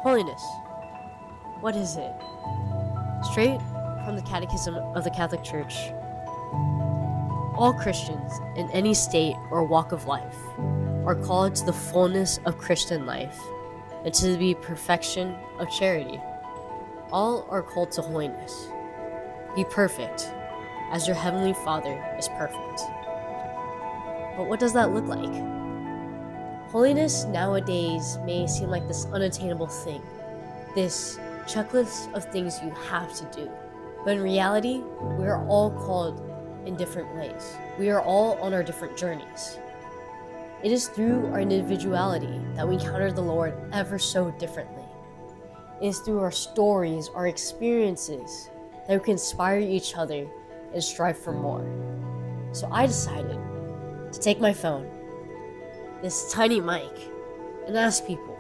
Holiness. What is it? Straight from the Catechism of the Catholic Church, all Christians in any state or walk of life are called to the fullness of Christian life and to the perfection of charity. All are called to holiness. Be perfect, as your Heavenly Father is perfect. But what does that look like? Holiness nowadays may seem like this unattainable thing, this checklist of things you have to do. But in reality, we are all called in different ways. We are all on our different journeys. It is through our individuality that we encounter the Lord ever so differently. It is through our stories, our experiences, that we can inspire each other and strive for more. So I decided to take my phone, this tiny mic, and ask people,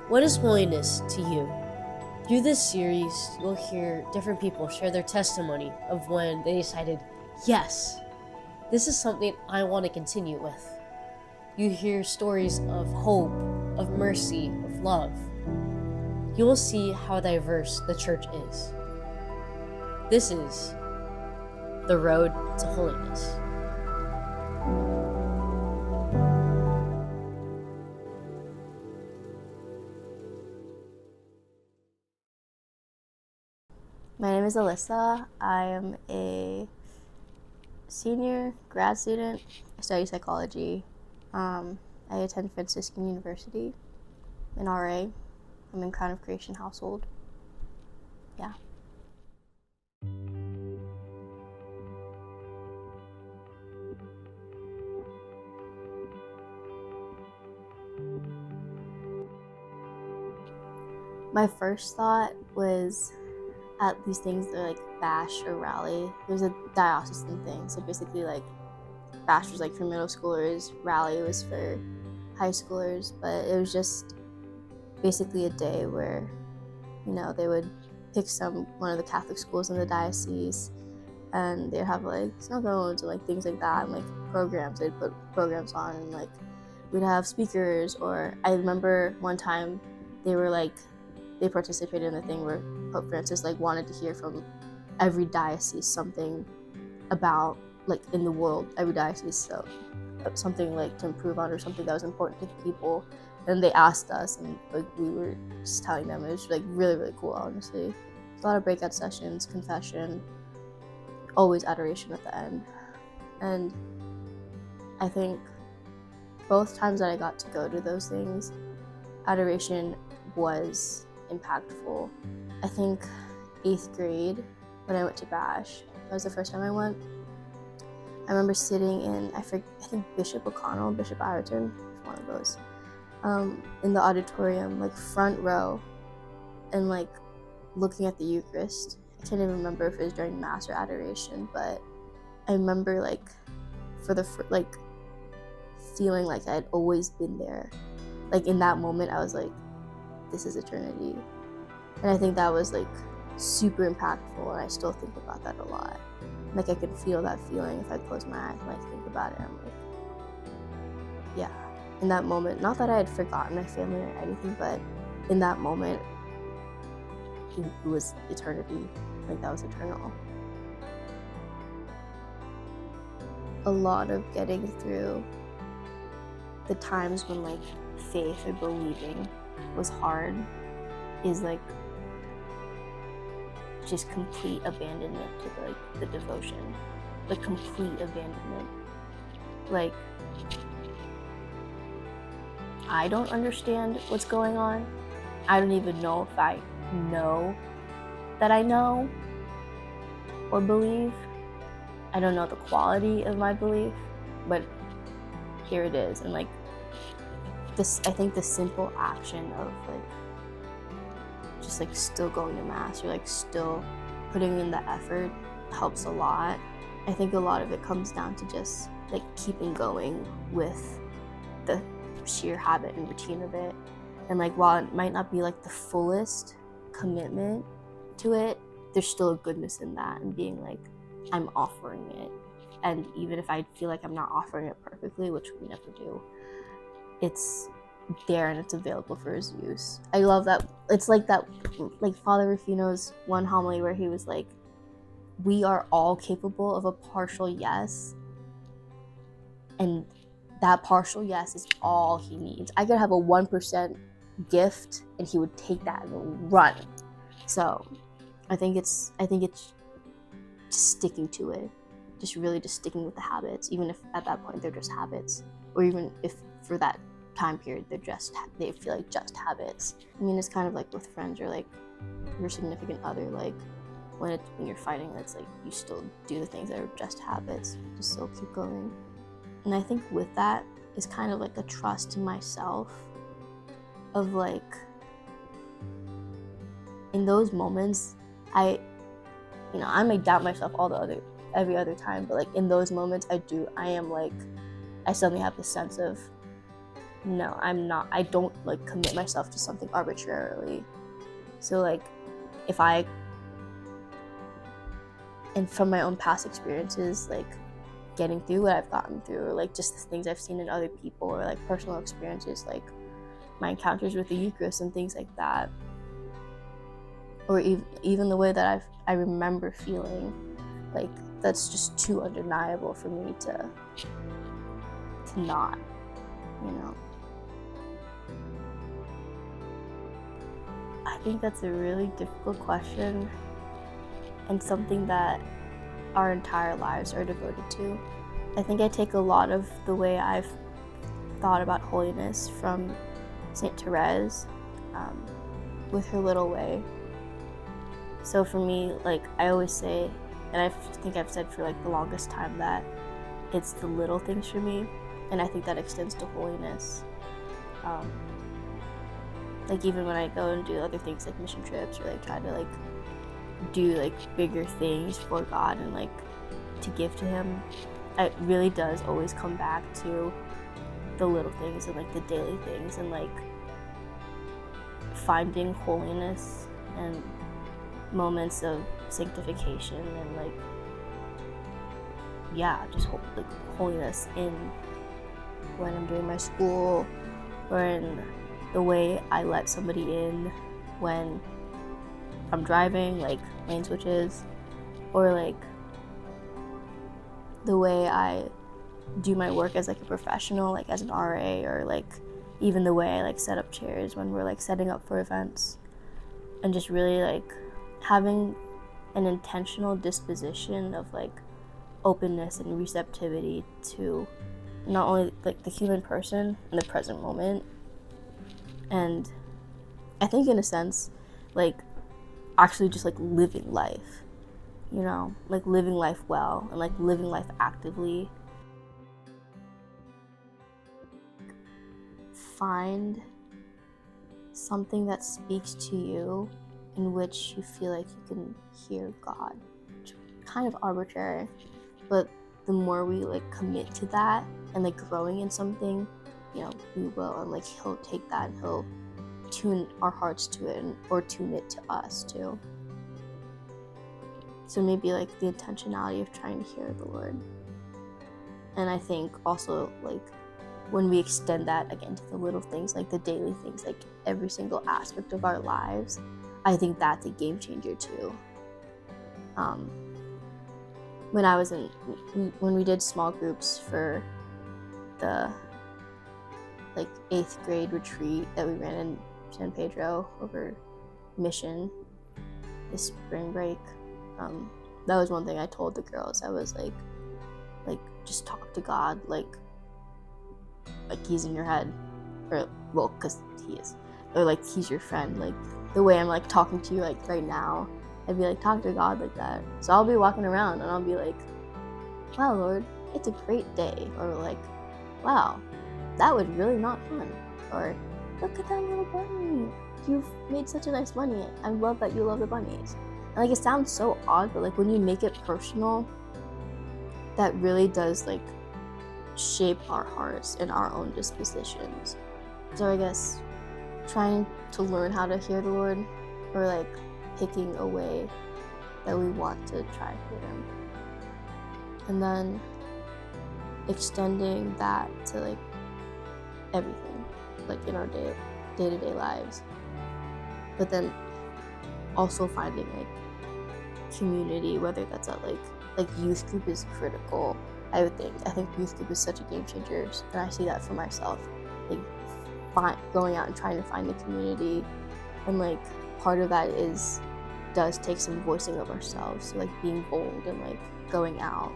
what is holiness to you? Through this series, you'll hear different people share their testimony of when they decided, yes, this is something I want to continue with. You hear stories of hope, of mercy, of love. You will see how diverse the church is. This is the road to holiness. My name is Alyssa. I am a senior grad student. I study psychology. I attend Franciscan University in RA. I'm in Crown of Creation household. Yeah. My first thought was at these things that are like bash or rally. There's a diocesan thing. So basically like bash was like for middle schoolers, rally was for high schoolers, but it was just basically a day where, you know, they would pick one of the Catholic schools in the diocese and they'd have like snow cones and like things like that and like programs. They'd put programs on and like we'd have speakers. Or I remember one time they participated in the thing where Pope Francis like wanted to hear from every diocese something about like in the world, every diocese, so something like to improve on or something that was important to the people. And they asked us and like we were just telling them. It was like really, really cool, honestly. A lot of breakout sessions, confession, always adoration at the end. And I think both times that I got to go to those things, adoration was impactful. I think 8th grade when I went to Bash, that was the first time I went. I remember sitting in, I think Bishop O'Connell, Bishop Ireton, one of those, in the auditorium, like front row, and like looking at the Eucharist. I can't even remember if it was during Mass or adoration, but I remember like feeling like I'd always been there. Like in that moment, I was like, this is eternity. And I think that was like super impactful, and I still think about that a lot. Like I can feel that feeling if I close my eyes and like think about it. I'm like, yeah. In that moment, not that I had forgotten my family or anything, but in that moment, it was eternity. Like that was eternal. A lot of getting through the times when like faith or believing was hard is like just complete abandonment to the devotion, like complete abandonment. Like I don't understand what's going on. I don't even know if I know that I know or believe. I don't know the quality of my belief, but here it is. And like this, I think the simple action of like just like still going to Mass or like still putting in the effort helps a lot. I think a lot of it comes down to just like keeping going with the sheer habit and routine of it. And like while it might not be like the fullest commitment to it, there's still a goodness in that, and being like, I'm offering it. And even if I feel like I'm not offering it perfectly, which we never do, it's there and it's available for his use. I love that. It's like that, like Father Rufino's one homily where he was like, we are all capable of a partial yes, and that partial yes is all he needs. I could have a 1% gift and he would take that and run. So I think it's just sticking to it, just really just sticking with the habits, even if at that point they're just habits, or even if for that time period they feel like just habits. I mean, it's kind of like with friends or like your significant other, like when you're fighting, it's like you still do the things that are just habits, just still keep going. And I think with that is kind of like a trust in myself of like, in those moments, I may doubt myself every other time, but like in those moments I suddenly have this sense of, no, I don't like commit myself to something arbitrarily. So like and from my own past experiences, like getting through what I've gotten through, or like just the things I've seen in other people, or like personal experiences, like my encounters with the Eucharist and things like that, or even the way that I remember feeling, like that's just too undeniable for me to not, I think that's a really difficult question, and something that our entire lives are devoted to. I think I take a lot of the way I've thought about holiness from Saint Therese, with her little way. So for me, like I always say, and I think I've said for like the longest time, that it's the little things for me, and I think that extends to holiness. Like even when I go and do other things like mission trips, or like try to like do like bigger things for God and like to give to Him, it really does always come back to the little things and like the daily things, and like finding holiness and moments of sanctification, and like just like holiness in when I'm doing my school, or in the way I let somebody in when I'm driving, like lane switches, or like the way I do my work as like a professional, like as an RA, or like even the way I like set up chairs when we're like setting up for events, and just really like having an intentional disposition of like openness and receptivity to not only like the human person in the present moment, and I think in a sense like actually just like living life, like living life well, and like living life actively. Find something that speaks to you in which you feel like you can hear God. It's kind of arbitrary, but the more we like commit to that and like growing in something, we will, and like He'll take that and He'll tune our hearts to it, or tune it to us too. So maybe like the intentionality of trying to hear the Lord. And I think also like when we extend that again to the little things, like the daily things, like every single aspect of our lives, I think that's a game changer too. When we did small groups for the like 8th grade retreat that we ran in San Pedro over mission this spring break, that was one thing I told the girls. I was like just talk to God like He's in your head, or well, because He is, or like He's your friend. Like the way I'm like talking to you like right now, I'd be like, talk to God like that. So I'll be walking around and I'll be like, wow, Lord, it's a great day, or like, wow, that was really not fun, or look at that little bunny, you've made such a nice bunny, I love that you love the bunnies. And like it sounds so odd, but like when you make it personal, that really does like shape our hearts and our own dispositions. So I guess trying to learn how to hear the Lord, or like picking a way that we want to try to hear Him, and then extending that to like everything. like in our day-to-day lives. But then also finding like community, whether that's at like youth group is critical. I think youth group is such a game changer, and I see that for myself, like going out and trying to find the community, and like part of that does take some voicing of ourselves, so like being bold and like going out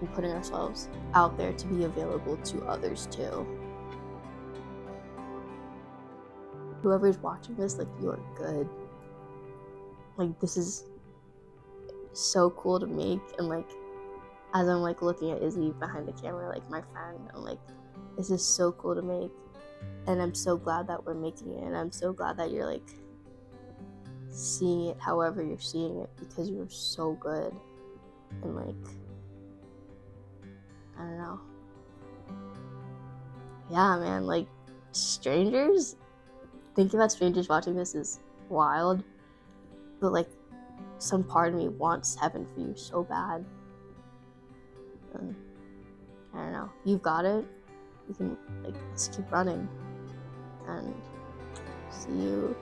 and putting ourselves out there to be available to others too. Whoever's watching this, like, you're good. Like, this is so cool to make, and like as I'm like looking at Izzy behind the camera, like my friend, I'm like, this is so cool to make, and I'm so glad that we're making it, and I'm so glad that you're like seeing it however you're seeing it, because you're so good. And like, I don't know, yeah, man, like strangers, thinking about strangers watching this is wild, but like some part of me wants heaven for you so bad. And I don't know, you've got it. You can like just keep running, and see you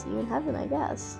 in heaven, I guess.